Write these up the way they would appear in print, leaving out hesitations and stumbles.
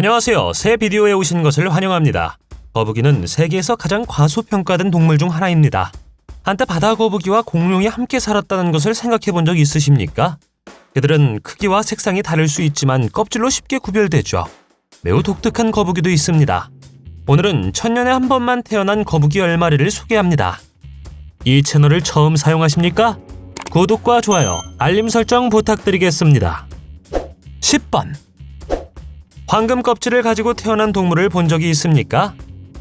안녕하세요. 새 비디오에 오신 것을 환영합니다. 거북이는 세계에서 가장 과소평가된 동물 중 하나입니다. 한때 바다 거북이와 공룡이 함께 살았다는 것을 생각해 본 적 있으십니까? 그들은 크기와 색상이 다를 수 있지만 껍질로 쉽게 구별되죠. 매우 독특한 거북이도 있습니다. 오늘은 1000년에 한 번만 태어난 거북이 10마리를 소개합니다. 이 채널을 처음 사용하십니까? 구독과 좋아요, 알림 설정 부탁드리겠습니다. 10번. 황금 껍질을 가지고 태어난 동물을 본 적이 있습니까?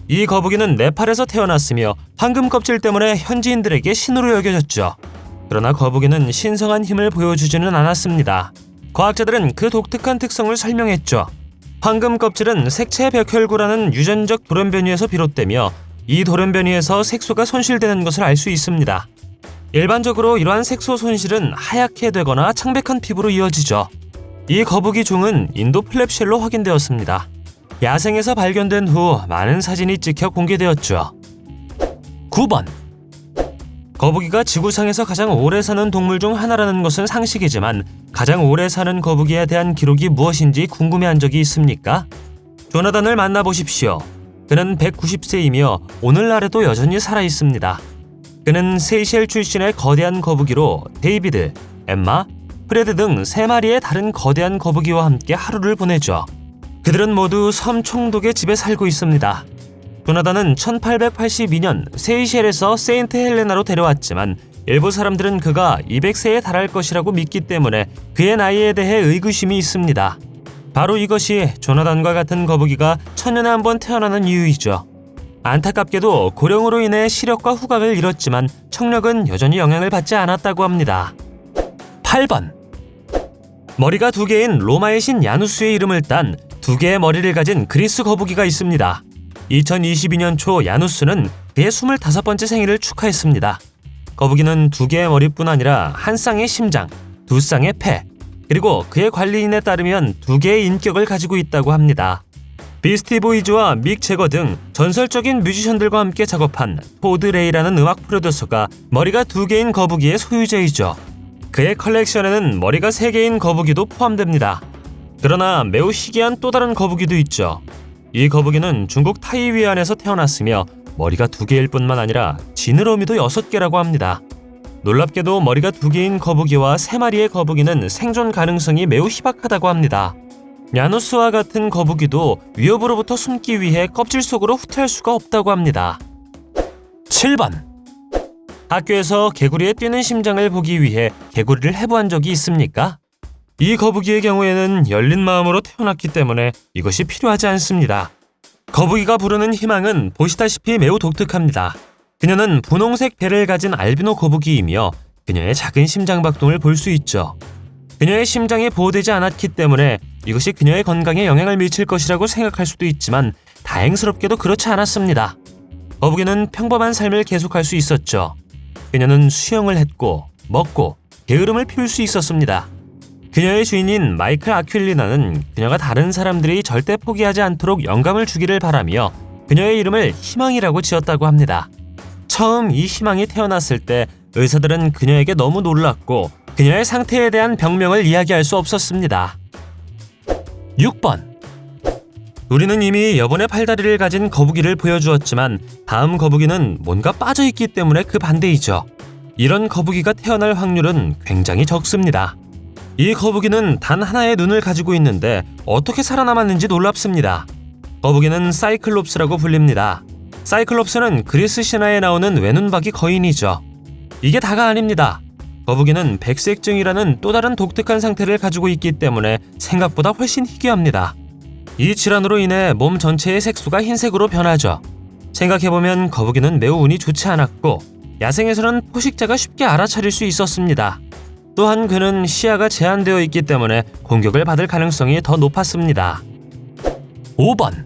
이 거북이는 네팔에서 태어났으며 황금 껍질 때문에 현지인들에게 신으로 여겨졌죠. 그러나 거북이는 신성한 힘을 보여주지는 않았습니다. 과학자들은 그 독특한 특성을 설명했죠. 황금 껍질은 색채 벽혈구라는 유전적 돌연변이에서 비롯되며 이 돌연변이에서 색소가 손실되는 것을 알 수 있습니다. 일반적으로 이러한 색소 손실은 하얗게 되거나 창백한 피부로 이어지죠. 이 거북이 종은 인도 플랩쉘로 확인되었습니다. 야생에서 발견된 후 많은 사진이 찍혀 공개되었죠. 9번. 거북이가 지구상에서 가장 오래 사는 동물 중 하나라는 것은 상식이지만 가장 오래 사는 거북이에 대한 기록이 무엇인지 궁금해한 적이 있습니까? 조나단을 만나보십시오. 그는 190세이며 오늘날에도 여전히 살아있습니다. 그는 세이셸 출신의 거대한 거북이로 데이비드, 엠마, 프레드 등 3마리의 다른 거대한 거북이와 함께 하루를 보내죠. 그들은 모두 섬 총독의 집에 살고 있습니다. 조나단은 1882년 세이셸에서 세인트 헬레나로 데려왔지만 일부 사람들은 그가 200세에 달할 것이라고 믿기 때문에 그의 나이에 대해 의구심이 있습니다. 바로 이것이 조나단과 같은 거북이가 1000년에 한 번 태어나는 이유이죠. 안타깝게도 고령으로 인해 시력과 후각을 잃었지만 청력은 여전히 영향을 받지 않았다고 합니다. 8번. 머리가 2개인 로마의 신 야누스의 이름을 딴 2개의 머리를 가진 그리스 거북이가 있습니다. 2022년 초 야누스는 그의 25번째 생일을 축하했습니다. 거북이는 2개의 머리뿐 아니라 한 쌍의 심장, 2쌍의 폐, 그리고 그의 관리인에 따르면 2개의 인격을 가지고 있다고 합니다. 비스티 보이즈와 믹 제거 등 전설적인 뮤지션들과 함께 작업한 토드 레이라는 음악 프로듀서가 머리가 2개인 거북이의 소유자이죠. 그의 컬렉션에는 머리가 3개인 거북이도 포함됩니다. 그러나 매우 희귀한 또 다른 거북이도 있죠. 이 거북이는 중국 타이위안에서 태어났으며 머리가 2개일 뿐만 아니라 지느러미도 6개라고 합니다. 놀랍게도 머리가 2개인 거북이와 3마리의 거북이는 생존 가능성이 매우 희박하다고 합니다. 야누스와 같은 거북이도 위협으로부터 숨기 위해 껍질 속으로 후퇴할 수가 없다고 합니다. 7번. 학교에서 개구리의 뛰는 심장을 보기 위해 개구리를 해부한 적이 있습니까? 이 거북이의 경우에는 열린 마음으로 태어났기 때문에 이것이 필요하지 않습니다. 거북이가 부르는 희망은 보시다시피 매우 독특합니다. 그녀는 분홍색 배를 가진 알비노 거북이이며 그녀의 작은 심장박동을 볼 수 있죠. 그녀의 심장이 보호되지 않았기 때문에 이것이 그녀의 건강에 영향을 미칠 것이라고 생각할 수도 있지만 다행스럽게도 그렇지 않았습니다. 거북이는 평범한 삶을 계속할 수 있었죠. 그녀는 수영을 했고 먹고 게으름을 피울 수 있었습니다. 그녀의 주인인 마이클 아퀼리나는 그녀가 다른 사람들이 절대 포기하지 않도록 영감을 주기를 바라며 그녀의 이름을 희망이라고 지었다고 합니다. 처음 이 희망이 태어났을 때 의사들은 그녀에게 너무 놀랐고 그녀의 상태에 대한 병명을 이야기할 수 없었습니다. 6번. 우리는 이미 여번에 팔다리를 가진 거북이를 보여주었지만 다음 거북이는 뭔가 빠져있기 때문에 그 반대이죠. 이런 거북이가 태어날 확률은 굉장히 적습니다. 이 거북이는 단 하나의 눈을 가지고 있는데 어떻게 살아남았는지 놀랍습니다. 거북이는 사이클롭스라고 불립니다. 사이클롭스는 그리스 신화에 나오는 외눈박이 거인이죠. 이게 다가 아닙니다. 거북이는 백색증이라는 또 다른 독특한 상태를 가지고 있기 때문에 생각보다 훨씬 희귀합니다. 이 질환으로 인해 몸 전체의 색소가 흰색으로 변하죠. 생각해보면 거북이는 매우 운이 좋지 않았고 야생에서는 포식자가 쉽게 알아차릴 수 있었습니다. 또한 그는 시야가 제한되어 있기 때문에 공격을 받을 가능성이 더 높았습니다. 5번.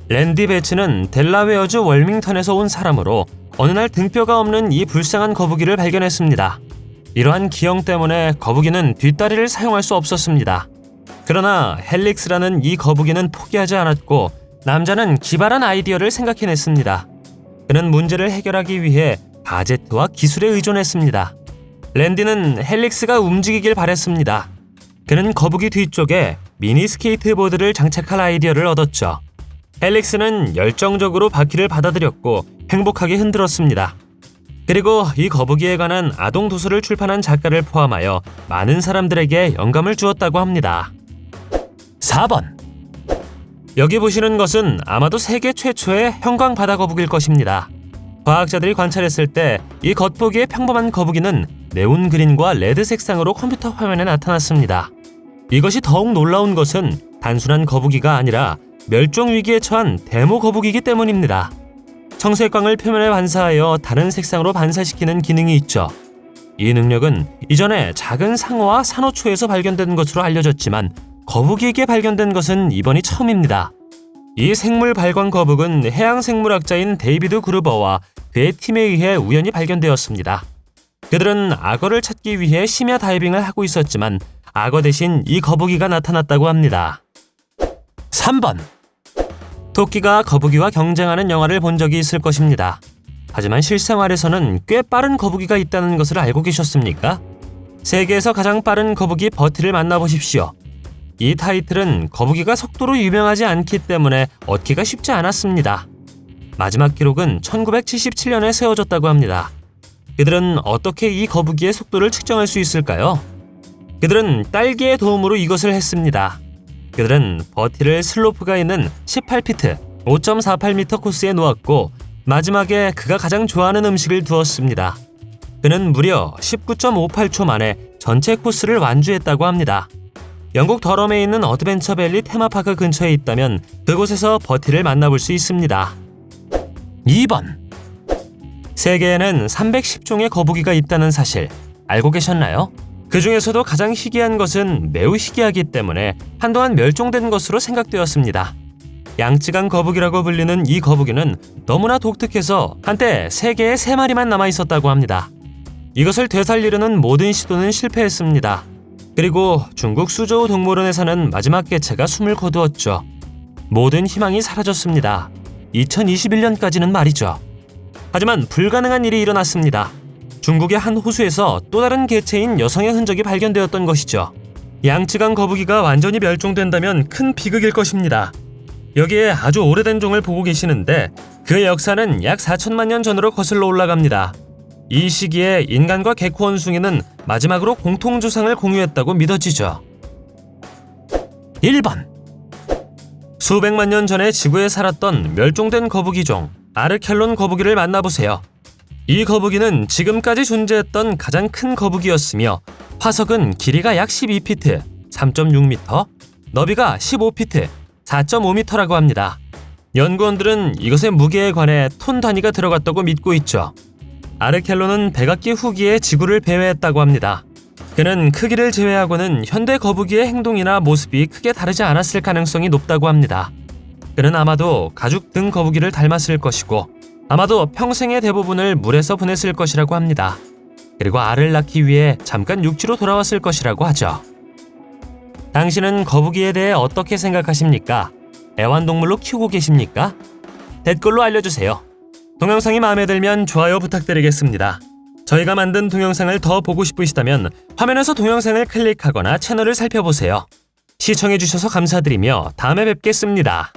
랜디 배츠는 델라웨어주 월밍턴에서 온 사람으로 어느 날 등뼈가 없는 이 불쌍한 거북이를 발견했습니다. 이러한 기형 때문에 거북이는 뒷다리를 사용할 수 없었습니다. 그러나 헬릭스라는 이 거북이는 포기하지 않았고 남자는 기발한 아이디어를 생각해냈습니다. 그는 문제를 해결하기 위해 가제트와 기술에 의존했습니다. 랜디는 헬릭스가 움직이길 바랬습니다. 그는 거북이 뒤쪽에 미니 스케이트보드를 장착할 아이디어를 얻었죠. 앨릭스는 열정적으로 바퀴를 받아들였고 행복하게 흔들었습니다. 그리고 이 거북이에 관한 아동 도서를 출판한 작가를 포함하여 많은 사람들에게 영감을 주었다고 합니다. 4번. 여기 보시는 것은 아마도 세계 최초의 형광 바다 거북이일 것입니다. 과학자들이 관찰했을 때 이 겉보기의 평범한 거북이는 네온 그린과 레드 색상으로 컴퓨터 화면에 나타났습니다. 이것이 더욱 놀라운 것은 단순한 거북이가 아니라 멸종 위기에 처한 데모 거북이기 때문입니다. 청색광을 표면에 반사하여 다른 색상으로 반사시키는 기능이 있죠. 이 능력은 이전에 작은 상어와 산호초에서 발견된 것으로 알려졌지만 거북이에게 발견된 것은 이번이 처음입니다. 이 생물 발광 거북은 해양생물학자인 데이비드 그루버와 그의 팀에 의해 우연히 발견되었습니다. 그들은 악어를 찾기 위해 심야 다이빙을 하고 있었지만 악어 대신 이 거북이가 나타났다고 합니다. 3번. 토끼가 거북이와 경쟁하는 영화를 본 적이 있을 것입니다. 하지만 실생활에서는 꽤 빠른 거북이가 있다는 것을 알고 계셨습니까? 세계에서 가장 빠른 거북이 버티를 만나보십시오. 이 타이틀은 거북이가 속도로 유명하지 않기 때문에 얻기가 쉽지 않았습니다. 마지막 기록은 1977년에 세워졌다고 합니다. 그들은 어떻게 이 거북이의 속도를 측정할 수 있을까요? 그들은 딸기의 도움으로 이것을 했습니다. 그들은 버티를 슬로프가 있는 18피트, 5.48m 코스에 놓았고 마지막에 그가 가장 좋아하는 음식을 두었습니다. 그는 무려 19.58초 만에 전체 코스를 완주했다고 합니다. 영국 더럼에 있는 어드벤처밸리 테마파크 근처에 있다면 그곳에서 버티를 만나볼 수 있습니다. 2번. 세계에는 310종의 거북이가 있다는 사실 알고 계셨나요? 그 중에서도 가장 희귀한 것은 매우 희귀하기 때문에 한동안 멸종된 것으로 생각되었습니다. 양쯔강 거북이라고 불리는 이 거북이는 너무나 독특해서 한때 세계에 3마리만 남아있었다고 합니다. 이것을 되살리려는 모든 시도는 실패했습니다. 그리고 중국 수저우 동물원에 사는 마지막 개체가 숨을 거두었죠. 모든 희망이 사라졌습니다. 2021년까지는 말이죠. 하지만 불가능한 일이 일어났습니다. 중국의 한 호수에서 또 다른 개체인 여성의 흔적이 발견되었던 것이죠. 양쯔강 거북이가 완전히 멸종된다면 큰 비극일 것입니다. 여기에 아주 오래된 종을 보고 계시는데 그의 역사는 약 4천만 년 전으로 거슬러 올라갑니다. 이 시기에 인간과 개코 원숭이는 마지막으로 공통조상을 공유했다고 믿어지죠. 1번. 수백만 년 전에 지구에 살았던 멸종된 거북이종 아르켈론 거북이를 만나보세요. 이 거북이는 지금까지 존재했던 가장 큰 거북이였으며 화석은 길이가 약 12피트, 3.6m, 너비가 15피트, 4.5m라고 합니다. 연구원들은 이것의 무게에 관해 톤 단위가 들어갔다고 믿고 있죠. 아르켈론은 백악기 후기에 지구를 배회했다고 합니다. 그는 크기를 제외하고는 현대 거북이의 행동이나 모습이 크게 다르지 않았을 가능성이 높다고 합니다. 그는 아마도 가죽 등 거북이를 닮았을 것이고 아마도 평생의 대부분을 물에서 보냈을 것이라고 합니다. 그리고 알을 낳기 위해 잠깐 육지로 돌아왔을 것이라고 하죠. 당신은 거북이에 대해 어떻게 생각하십니까? 애완동물로 키우고 계십니까? 댓글로 알려주세요. 동영상이 마음에 들면 좋아요 부탁드리겠습니다. 저희가 만든 동영상을 더 보고 싶으시다면 화면에서 동영상을 클릭하거나 채널을 살펴보세요. 시청해주셔서 감사드리며 다음에 뵙겠습니다.